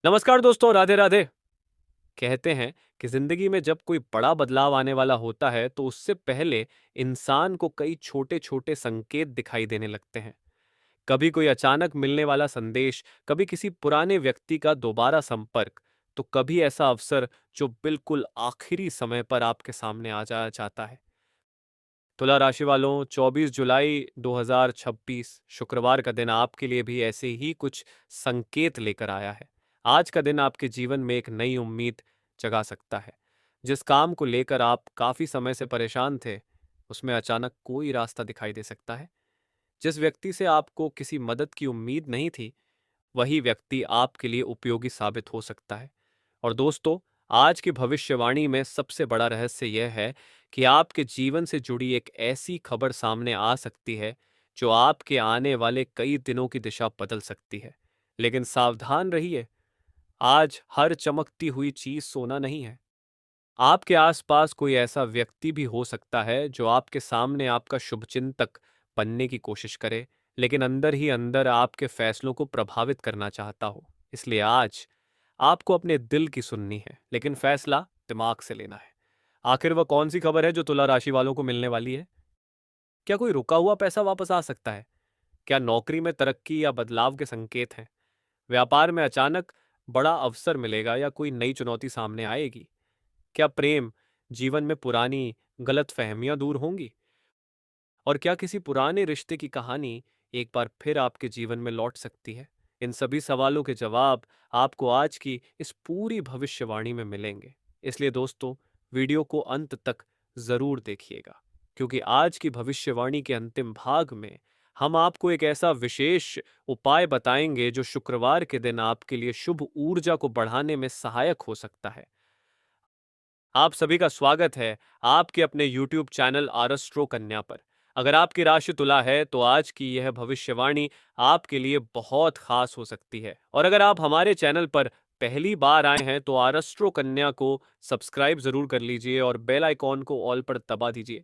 नमस्कार दोस्तों, राधे राधे। कहते हैं कि जिंदगी में जब कोई बड़ा बदलाव आने वाला होता है तो उससे पहले इंसान को कई छोटे छोटे संकेत दिखाई देने लगते हैं। कभी कोई अचानक मिलने वाला संदेश, कभी किसी पुराने व्यक्ति का दोबारा संपर्क, तो कभी ऐसा अवसर जो बिल्कुल आखिरी समय पर आपके सामने आ जा चाहता है। तुला राशि वालों, 24 जुलाई 2026 शुक्रवार का दिन आपके लिए भी ऐसे ही कुछ संकेत लेकर आया है। आज का दिन आपके जीवन में एक नई उम्मीद जगा सकता है। जिस काम को लेकर आप काफी समय से परेशान थे, उसमें अचानक कोई रास्ता दिखाई दे सकता है। जिस व्यक्ति से आपको किसी मदद की उम्मीद नहीं थी, वही व्यक्ति आपके लिए उपयोगी साबित हो सकता है। और दोस्तों, आज की भविष्यवाणी में सबसे बड़ा रहस्य यह है कि आपके जीवन से जुड़ी एक ऐसी खबर सामने आ सकती है जो आपके आने वाले कई दिनों की दिशा बदल सकती है। लेकिन सावधान रहिए, आज हर चमकती हुई चीज सोना नहीं है। आपके आसपास कोई ऐसा व्यक्ति भी हो सकता है जो आपके सामने आपका शुभचिंतक बनने की कोशिश करे, लेकिन अंदर ही अंदर आपके फैसलों को प्रभावित करना चाहता हो। इसलिए आज आपको अपने दिल की सुननी है, लेकिन फैसला दिमाग से लेना है। आखिर वह कौन सी खबर है जो तुला राशि वालों को मिलने वाली है? क्या कोई रुका हुआ पैसा वापस आ सकता है? क्या नौकरी में तरक्की या बदलाव के संकेत हैं? व्यापार में अचानक बड़ा अवसर मिलेगा या कोई नई चुनौती सामने आएगी? क्या प्रेम जीवन में पुरानी गलतफहमियां दूर होंगी? और क्या किसी पुराने रिश्ते की कहानी एक बार फिर आपके जीवन में लौट सकती है? इन सभी सवालों के जवाब आपको आज की इस पूरी भविष्यवाणी में मिलेंगे। इसलिए दोस्तों, वीडियो को अंत तक जरूर देखिएगा, क्योंकि आज की भविष्यवाणी के अंतिम भाग में हम आपको एक ऐसा विशेष उपाय बताएंगे जो शुक्रवार के दिन आपके लिए शुभ ऊर्जा को बढ़ाने में सहायक हो सकता है। आप सभी का स्वागत है आपके अपने YouTube चैनल आरस्ट्रो कन्या पर। अगर आपकी राशि तुला है तो आज की यह भविष्यवाणी आपके लिए बहुत खास हो सकती है। और अगर आप हमारे चैनल पर पहली बार आए हैं तो आरस्ट्रो कन्या को सब्सक्राइब जरूर कर लीजिए और बेल आइकॉन को ऑल पर दबा दीजिए,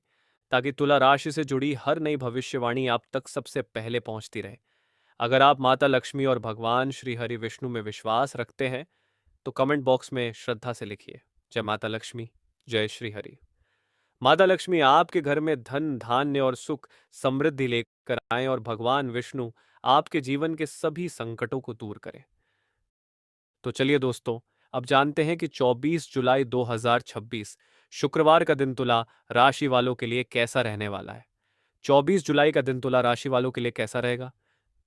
ताकि तुला राशि से जुड़ी हर नई भविष्यवाणी आप तक सबसे पहले पहुंचती रहे। अगर आप माता लक्ष्मी और भगवान श्री हरि विष्णु में विश्वास रखते हैं तो कमेंट बॉक्स में श्रद्धा से लिखिए, जय माता लक्ष्मी, जय श्री हरि। माता लक्ष्मी आपके घर में धन धान्य और सुख समृद्धि लेकर आए और भगवान विष्णु आपके जीवन के सभी संकटों को दूर करें। तो चलिए दोस्तों, अब जानते हैं कि 24 जुलाई 2026 शुक्रवार का दिन तुला राशि वालों के लिए कैसा रहने वाला है। 24 जुलाई का दिन तुला राशि वालों के लिए कैसा रहेगा?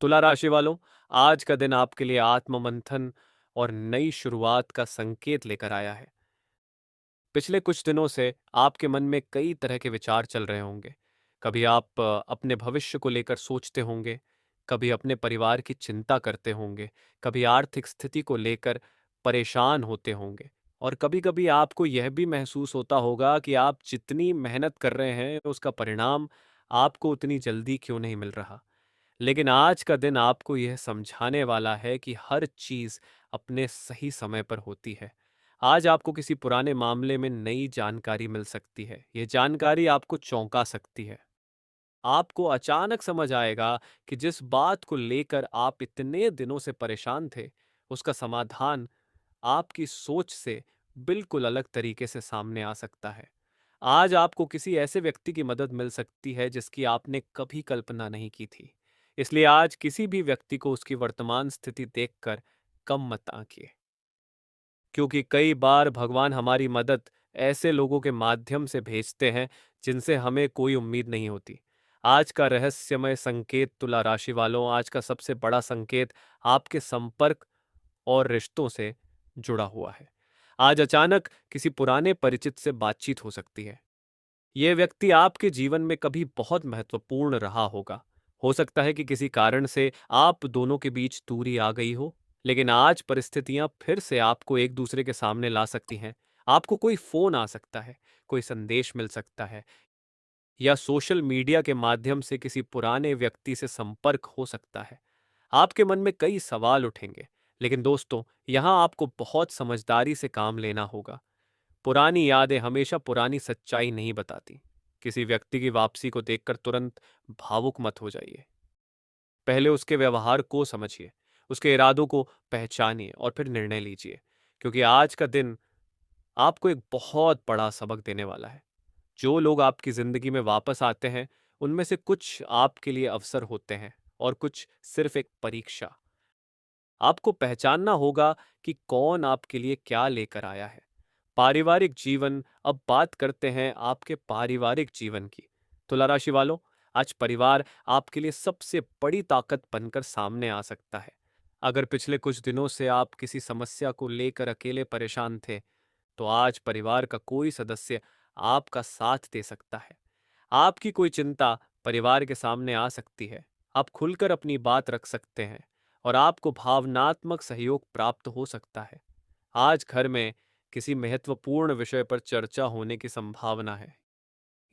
तुला राशि वालों, आज का दिन आपके लिए आत्ममंथन और नई शुरुआत का संकेत लेकर आया है। पिछले कुछ दिनों से आपके मन में कई तरह के विचार चल रहे होंगे। कभी आप अपने भविष्य को लेकर सोचते होंगे, कभी अपने परिवार की चिंता करते होंगे, कभी आर्थिक स्थिति को लेकर परेशान होते होंगे, और कभी-कभी आपको यह भी महसूस होता होगा कि आप जितनी मेहनत कर रहे हैं, उसका परिणाम आपको उतनी जल्दी क्यों नहीं मिल रहा। लेकिन आज का दिन आपको यह समझाने वाला है कि हर चीज अपने सही समय पर होती है। आज आपको किसी पुराने मामले में नई जानकारी मिल सकती है। यह जानकारी आपको चौंका सकती है। आपको अचानक समझ आएगा कि जिस बात को लेकर आप इतने दिनों से परेशान थे, उसका समाधान आपकी सोच से बिल्कुल अलग तरीके से सामने आ सकता है। आज आपको किसी ऐसे व्यक्ति की मदद मिल सकती है जिसकी आपने कभी कल्पना नहीं की थी। इसलिए आज किसी भी व्यक्ति को उसकी वर्तमान स्थिति देखकर कम मत आंकिए, क्योंकि कई बार भगवान हमारी मदद ऐसे लोगों के माध्यम से भेजते हैं जिनसे हमें कोई उम्मीद नहीं होती। आज का रहस्यमय संकेत तुला राशि वालों, आज का सबसे बड़ा संकेत आपके संपर्क और रिश्तों से जुड़ा हुआ है। आज अचानक किसी पुराने परिचित से बातचीत हो सकती है। यह व्यक्ति आपके जीवन में कभी बहुत महत्वपूर्ण रहा होगा। हो सकता है कि किसी कारण से आप दोनों के बीच दूरी आ गई हो, लेकिन आज परिस्थितियां फिर से आपको एक दूसरे के सामने ला सकती हैं। आपको कोई फोन आ सकता है, कोई संदेश मिल सकता है, या सोशल मीडिया के माध्यम से किसी पुराने व्यक्ति से संपर्क हो सकता है। आपके मन में कई सवाल उठेंगे, लेकिन दोस्तों, यहां आपको बहुत समझदारी से काम लेना होगा। पुरानी यादें हमेशा पुरानी सच्चाई नहीं बताती। किसी व्यक्ति की वापसी को देखकर तुरंत भावुक मत हो जाइए। पहले उसके व्यवहार को समझिए, उसके इरादों को पहचानिए और फिर निर्णय लीजिए, क्योंकि आज का दिन आपको एक बहुत बड़ा सबक देने वाला है। जो लोग आपकी ज़िंदगी में वापस आते हैं, उनमें से कुछ आपके लिए अवसर होते हैं और कुछ सिर्फ एक परीक्षा। आपको पहचानना होगा कि कौन आपके लिए क्या लेकर आया है। पारिवारिक जीवन, अब बात करते हैं आपके पारिवारिक जीवन की। तुला राशि वालों, आज परिवार आपके लिए सबसे बड़ी ताकत बनकर सामने आ सकता है। अगर पिछले कुछ दिनों से आप किसी समस्या को लेकर अकेले परेशान थे, तो आज परिवार का कोई सदस्य आपका साथ दे सकता है। आपकी कोई चिंता परिवार के सामने आ सकती है। आप खुलकर अपनी बात रख सकते हैं और आपको भावनात्मक सहयोग प्राप्त हो सकता है। आज घर में किसी महत्वपूर्ण विषय पर चर्चा होने की संभावना है।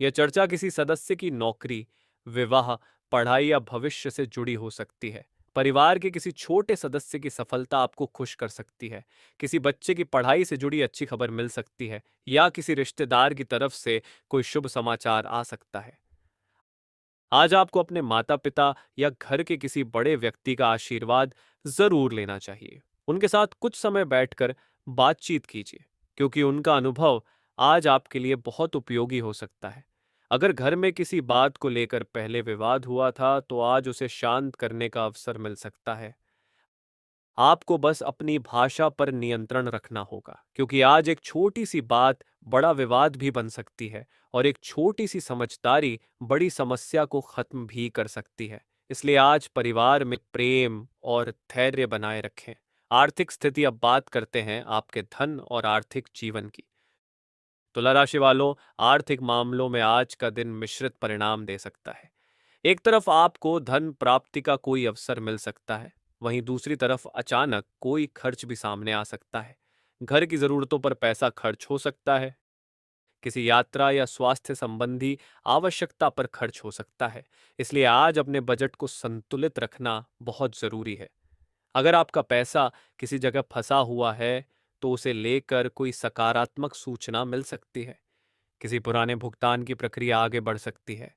यह चर्चा किसी सदस्य की नौकरी, विवाह, पढ़ाई या भविष्य से जुड़ी हो सकती है। परिवार के किसी छोटे सदस्य की सफलता आपको खुश कर सकती है। किसी बच्चे की पढ़ाई से जुड़ी अच्छी खबर मिल सकती है या किसी रिश्तेदार की तरफ से कोई शुभ समाचार आ सकता है। आज आपको अपने माता-पिता या घर के किसी बड़े व्यक्ति का आशीर्वाद जरूर लेना चाहिए। उनके साथ कुछ समय बैठकर बातचीत कीजिए, क्योंकि उनका अनुभव आज आपके लिए बहुत उपयोगी हो सकता है। अगर घर में किसी बात को लेकर पहले विवाद हुआ था, तो आज उसे शांत करने का अवसर मिल सकता है। आपको बस अपनी भाषा पर नियंत्रण रखना होगा, क्योंकि आज एक छोटी सी बात बड़ा विवाद भी बन सकती है और एक छोटी सी समझदारी बड़ी समस्या को खत्म भी कर सकती है। इसलिए आज परिवार में प्रेम और धैर्य बनाए रखें। आर्थिक स्थिति, अब बात करते हैं आपके धन और आर्थिक जीवन की। तुला राशि वालों, आर्थिक मामलों में आज का दिन मिश्रित परिणाम दे सकता है। एक तरफ आपको धन प्राप्ति का कोई अवसर मिल सकता है, वहीं दूसरी तरफ अचानक कोई खर्च भी सामने आ सकता है। घर की जरूरतों पर पैसा खर्च हो सकता है, किसी यात्रा या स्वास्थ्य संबंधी आवश्यकता पर खर्च हो सकता है। इसलिए आज अपने बजट को संतुलित रखना बहुत जरूरी है। अगर आपका पैसा किसी जगह फंसा हुआ है, तो उसे लेकर कोई सकारात्मक सूचना मिल सकती है। किसी पुराने भुगतान की प्रक्रिया आगे बढ़ सकती है।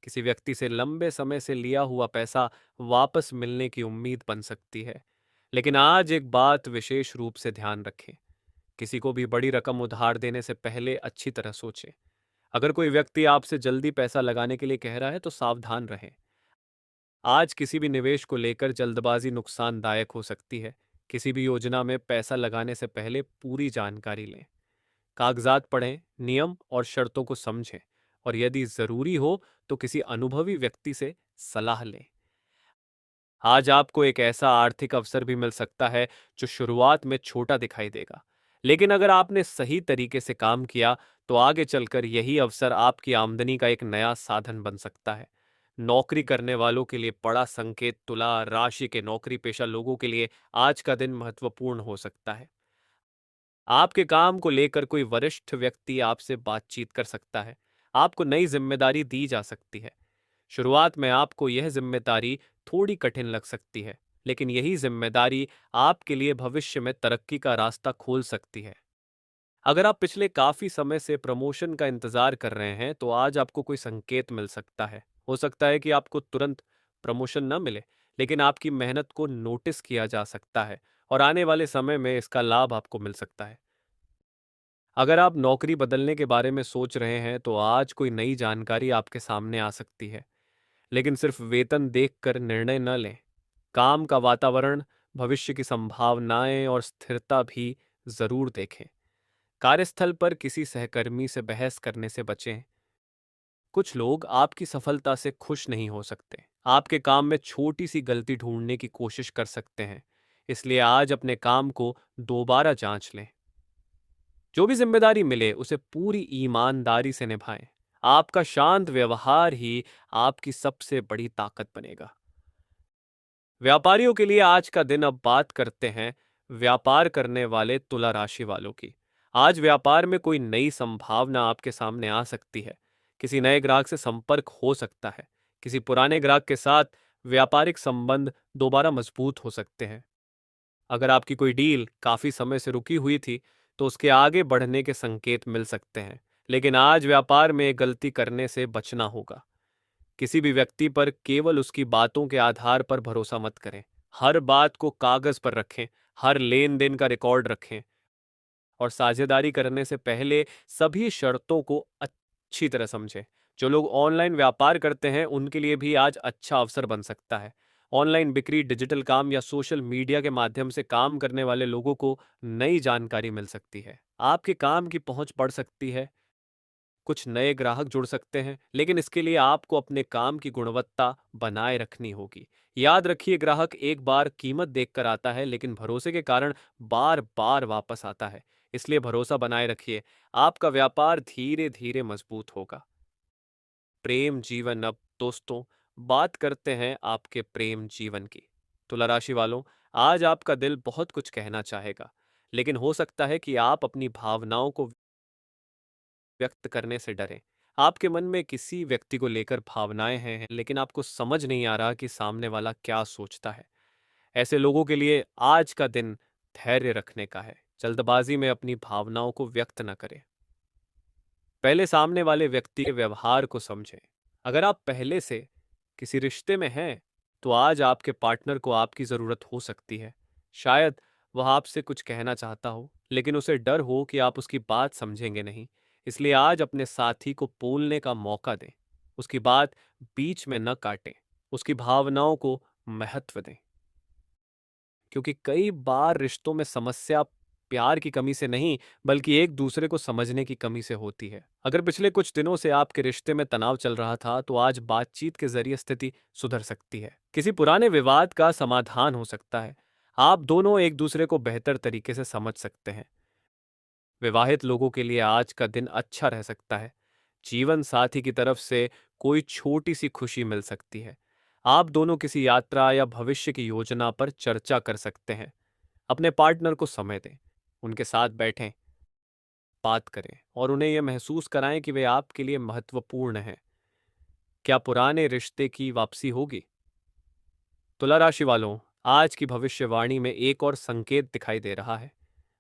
किसी व्यक्ति से लंबे समय से लिया हुआ पैसा वापस मिलने की उम्मीद बन सकती है। लेकिन आज एक बात विशेष रूप से ध्यान रखें, किसी को भी बड़ी रकम उधार देने से पहले अच्छी तरह सोचें। अगर कोई व्यक्ति आपसे जल्दी पैसा लगाने के लिए कह रहा है, तो सावधान रहें। आज किसी भी निवेश को लेकर जल्दबाजी नुकसानदायक हो सकती है। किसी भी योजना में पैसा लगाने से पहले पूरी जानकारी लें, कागजात पढ़ें, नियम और शर्तों को समझें और यदि जरूरी हो तो किसी अनुभवी व्यक्ति से सलाह लें। आज आपको एक ऐसा आर्थिक अवसर भी मिल सकता है जो शुरुआत में छोटा दिखाई देगा, लेकिन अगर आपने सही तरीके से काम किया, तो आगे चलकर यही अवसर आपकी आमदनी का एक नया साधन बन सकता है। नौकरी करने वालों के लिए बड़ा संकेत, तुला राशि के नौकरी पेशा लोगों के लिए आज का दिन महत्वपूर्ण हो सकता है। आपके काम को लेकर कोई वरिष्ठ व्यक्ति आपसे बातचीत कर सकता है। आपको नई जिम्मेदारी दी जा सकती है। शुरुआत में आपको यह जिम्मेदारी थोड़ी कठिन लग सकती है, लेकिन यही जिम्मेदारी आपके लिए भविष्य में तरक्की का रास्ता खोल सकती है। अगर आप पिछले काफी समय से प्रमोशन का इंतजार कर रहे हैं, तो आज आपको कोई संकेत मिल सकता है। हो सकता है कि आपको तुरंत प्रमोशन न मिले, लेकिन आपकी मेहनत को नोटिस किया जा सकता है और आने वाले समय में इसका लाभ आपको मिल सकता है। अगर आप नौकरी बदलने के बारे में सोच रहे हैं, तो आज कोई नई जानकारी आपके सामने आ सकती है, लेकिन सिर्फ वेतन देखकर निर्णय न लें। काम का वातावरण, भविष्य की संभावनाएं और स्थिरता भी जरूर देखें। कार्यस्थल पर किसी सहकर्मी से बहस करने से बचें। कुछ लोग आपकी सफलता से खुश नहीं हो सकते। आपके काम में छोटी सी गलती ढूंढने की कोशिश कर सकते हैं। इसलिए आज अपने काम को दोबारा जांच लें। जो भी जिम्मेदारी मिले, उसे पूरी ईमानदारी से निभाएं। आपका शांत व्यवहार ही आपकी सबसे बड़ी ताकत बनेगा। व्यापारियों के लिए आज का दिन, अब बात करते हैं व्यापार करने वाले तुला राशि वालों की। आज व्यापार में कोई नई संभावना आपके सामने आ सकती है। किसी नए ग्राहक से संपर्क हो सकता है। किसी पुराने ग्राहक के साथ व्यापारिक संबंध दोबारा मजबूत हो सकते हैं। अगर आपकी कोई डील काफी समय से रुकी हुई थी, तो उसके आगे बढ़ने के संकेत मिल सकते हैं। लेकिन आज व्यापार में गलती करने से बचना होगा। किसी भी व्यक्ति पर केवल उसकी बातों के आधार पर भरोसा मत करें। हर बात को कागज पर रखें, हर लेन देन का रिकॉर्ड रखें और साझेदारी करने से पहले सभी शर्तों को अच्छी तरह समझें। जो लोग ऑनलाइन व्यापार करते हैं उनके लिए भी आज अच्छा अवसर बन सकता है। ऑनलाइन बिक्री, डिजिटल काम या सोशल मीडिया के माध्यम से काम करने वाले लोगों को नई जानकारी मिल सकती है। आपके काम की पहुंच बढ़ सकती है, कुछ नए ग्राहक जुड़ सकते हैं, लेकिन इसके लिए आपको अपने काम की गुणवत्ता बनाए रखनी होगी। याद रखिए, ग्राहक एक बार कीमत देखकर आता है, लेकिन भरोसे के कारण बार बार वापस आता है। इसलिए भरोसा बनाए रखिए, आपका व्यापार धीरे धीरे मजबूत होगा। प्रेम जीवन। अब दोस्तों, बात करते हैं आपके प्रेम जीवन की। तुला राशि वालों, आज आपका दिल बहुत कुछ कहना चाहेगा, लेकिन हो सकता है कि आप अपनी भावनाओं को व्यक्त करने से डरें। आपके मन में किसी व्यक्ति को लेकर भावनाएं हैं, लेकिन आपको समझ नहीं आ रहा कि सामने वाला क्या सोचता है। ऐसे लोगों के लिए आज का दिन धैर्य रखने का है। जल्दबाजी में अपनी भावनाओं को व्यक्त न करें। पहले सामने वाले व्यक्ति के व्यवहार को समझें। अगर आप पहले से किसी रिश्ते में हैं, तो आज आपके पार्टनर को आपकी ज़रूरत हो सकती है। शायद वह आपसे कुछ कहना चाहता हो, लेकिन उसे डर हो कि आप उसकी बात समझेंगे नहीं। इसलिए आज अपने साथी को बोलने का मौका दें। उसकी बात बीच में न काटें। उसकी भावनाओं को महत्व दें। क्योंकि कई बार रिश्तों में समस्या प्यार की कमी से नहीं, बल्कि एक दूसरे को समझने की कमी से होती है। अगर पिछले कुछ दिनों से आपके रिश्ते में तनाव चल रहा था, तो आज बातचीत के जरिए स्थिति सुधर सकती है। किसी पुराने विवाद का समाधान हो सकता है। आप दोनों एक दूसरे को बेहतर तरीके से समझ सकते हैं। विवाहित लोगों के लिए आज का दिन अच्छा रह सकता है। जीवन साथी की तरफ से कोई छोटी सी खुशी मिल सकती है। आप दोनों किसी यात्रा या भविष्य की योजना पर चर्चा कर सकते हैं। अपने पार्टनर को समय दें, उनके साथ बैठें, बात करें और उन्हें यह महसूस कराएं कि वे आपके लिए महत्वपूर्ण हैं। क्या पुराने रिश्ते की वापसी होगी? तुला राशि वालों, आज की भविष्यवाणी में एक और संकेत दिखाई दे रहा है।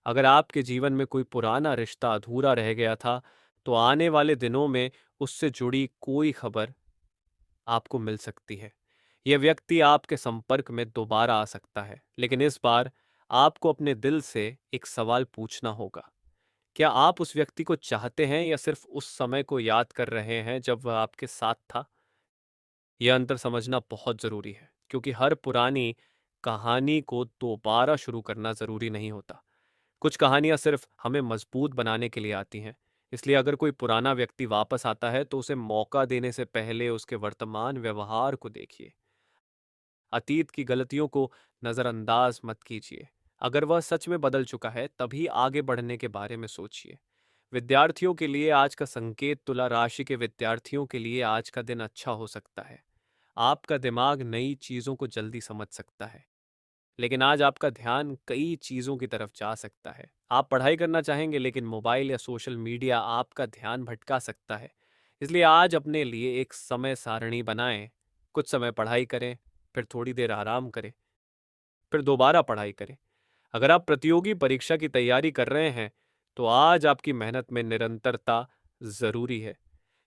अगर आपके जीवन में कोई पुराना रिश्ता अधूरा रह गया था, तो आने वाले दिनों में उससे जुड़ी कोई खबर आपको मिल सकती है। यह व्यक्ति आपके संपर्क में दोबारा आ सकता है, लेकिन इस बार आपको अपने दिल से एक सवाल पूछना होगा। क्या आप उस व्यक्ति को चाहते हैं या सिर्फ उस समय को याद कर रहे हैं जब वह आपके साथ था? यह अंतर समझना बहुत जरूरी है, क्योंकि हर पुरानी कहानी को दोबारा शुरू करना जरूरी नहीं होता। कुछ कहानियां सिर्फ हमें मजबूत बनाने के लिए आती हैं। इसलिए अगर कोई पुराना व्यक्ति वापस आता है, तो उसे मौका देने से पहले उसके वर्तमान व्यवहार को देखिए। अतीत की गलतियों को नजरअंदाज मत कीजिए। अगर वह सच में बदल चुका है, तभी आगे बढ़ने के बारे में सोचिए। विद्यार्थियों के लिए आज का संकेत। तुला राशि के विद्यार्थियों के लिए आज का दिन अच्छा हो सकता है। आपका दिमाग नई चीजों को जल्दी समझ सकता है, लेकिन आज आपका ध्यान कई चीजों की तरफ जा सकता है। आप पढ़ाई करना चाहेंगे, लेकिन मोबाइल या सोशल मीडिया आपका ध्यान भटका सकता है। इसलिए आज अपने लिए एक समय सारणी बनाएं। कुछ समय पढ़ाई करें, फिर थोड़ी देर आराम करें, फिर दोबारा पढ़ाई करें। अगर आप प्रतियोगी परीक्षा की तैयारी कर रहे हैं, तो आज आपकी मेहनत में निरंतरता जरूरी है।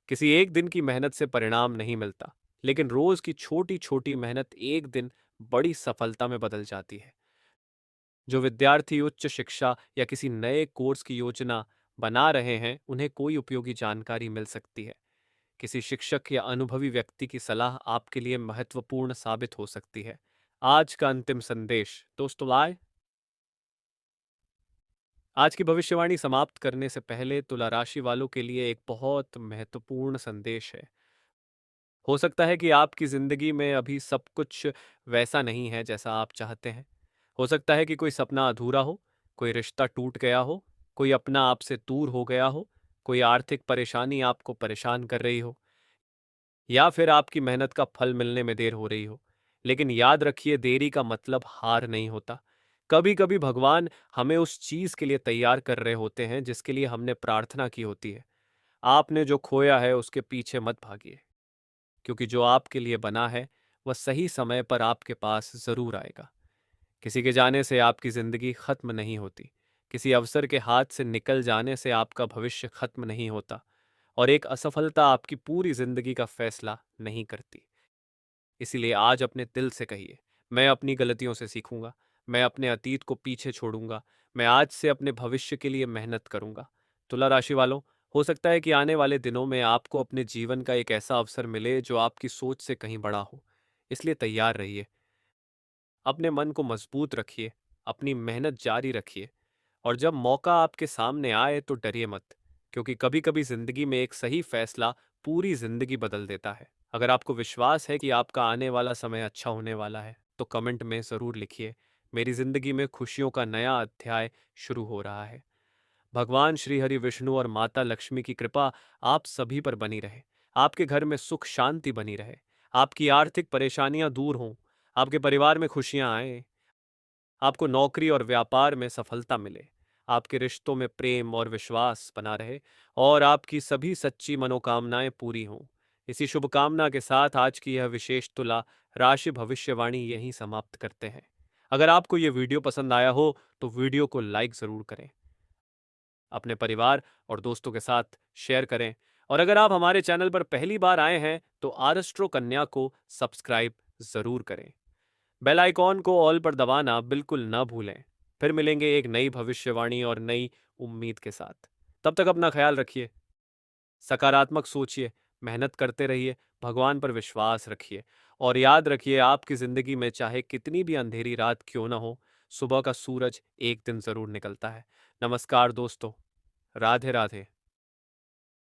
किसी एक दिन की मेहनत से परिणाम नहीं मिलता, लेकिन रोज की छोटी छोटी मेहनत एक दिन बड़ी सफलता में बदल जाती है। जो विद्यार्थी उच्च शिक्षा या किसी नए कोर्स की योजना बना रहे हैं, उन्हें कोई उपयोगी जानकारी मिल सकती है। किसी शिक्षक या अनुभवी व्यक्ति की सलाह आपके लिए महत्वपूर्ण साबित हो सकती है। आज का अंतिम संदेश दोस्तों लाए। आज की भविष्यवाणी समाप्त करने से पहले तुला राशि वालों के लिए एक बहुत महत्वपूर्ण संदेश है। हो सकता है कि आपकी जिंदगी में अभी सब कुछ वैसा नहीं है जैसा आप चाहते हैं। हो सकता है कि कोई सपना अधूरा हो, कोई रिश्ता टूट गया हो, कोई अपना आपसे दूर हो गया हो, कोई आर्थिक परेशानी आपको परेशान कर रही हो, या फिर आपकी मेहनत का फल मिलने में देर हो रही हो। लेकिन याद रखिए, देरी का मतलब हार नहीं होता। कभी कभी भगवान हमें उस चीज के लिए तैयार कर रहे होते हैं जिसके लिए हमने प्रार्थना की होती है। आपने जो खोया है उसके पीछे मत भागिए, क्योंकि जो आपके लिए बना है वह सही समय पर आपके पास जरूर आएगा। किसी के जाने से आपकी जिंदगी खत्म नहीं होती। किसी अवसर के हाथ से निकल जाने से आपका भविष्य खत्म नहीं होता। और एक असफलता आपकी पूरी जिंदगी का फैसला नहीं करती। इसीलिए आज अपने दिल से कहिए, मैं अपनी गलतियों से सीखूंगा। मैं अपने अतीत को पीछे छोड़ूंगा। मैं आज से अपने भविष्य के लिए मेहनत करूंगा। तुला राशि वालों, हो सकता है कि आने वाले दिनों में आपको अपने जीवन का एक ऐसा अवसर मिले जो आपकी सोच से कहीं बड़ा हो। इसलिए तैयार रहिए। अपने मन को मजबूत रखिए। अपनी मेहनत जारी रखिए। और जब मौका आपके सामने आए तो डरिए मत, क्योंकि कभी कभी जिंदगी में एक सही फैसला पूरी जिंदगी बदल देता है। अगर आपको विश्वास है कि आपका आने वाला समय अच्छा होने वाला है तो कमेंट में ज़रूर लिखिए, मेरी जिंदगी में खुशियों का नया अध्याय शुरू हो रहा है। भगवान श्री हरि विष्णु और माता लक्ष्मी की कृपा आप सभी पर बनी रहे। आपके घर में सुख शांति बनी रहे। आपकी आर्थिक परेशानियां दूर हों। आपके परिवार में खुशियां आए। आपको नौकरी और व्यापार में सफलता मिले। आपके रिश्तों में प्रेम और विश्वास बना रहे। और आपकी सभी सच्ची मनोकामनाएं पूरी हों। इसी शुभकामना के साथ आज की यह विशेष तुला राशि भविष्यवाणी यहीं समाप्त करते हैं। अगर आपको यह वीडियो पसंद आया हो तो वीडियो को लाइक ज़रूर करें। अपने परिवार और दोस्तों के साथ शेयर करें। और अगर आप हमारे चैनल पर पहली बार आए हैं तो आरस्ट्रो कन्या को सब्सक्राइब ज़रूर करें। बेल आइकॉन को ऑल पर दबाना बिल्कुल ना भूलें। फिर मिलेंगे एक नई भविष्यवाणी और नई उम्मीद के साथ। तब तक अपना ख्याल रखिए। सकारात्मक सोचिए। मेहनत करते रहिए। भगवान पर विश्वास रखिए। और याद रखिए, आपकी जिंदगी में चाहे कितनी भी अंधेरी रात क्यों ना हो, सुबह का सूरज एक दिन जरूर निकलता है। नमस्कार दोस्तों। राधे राधे।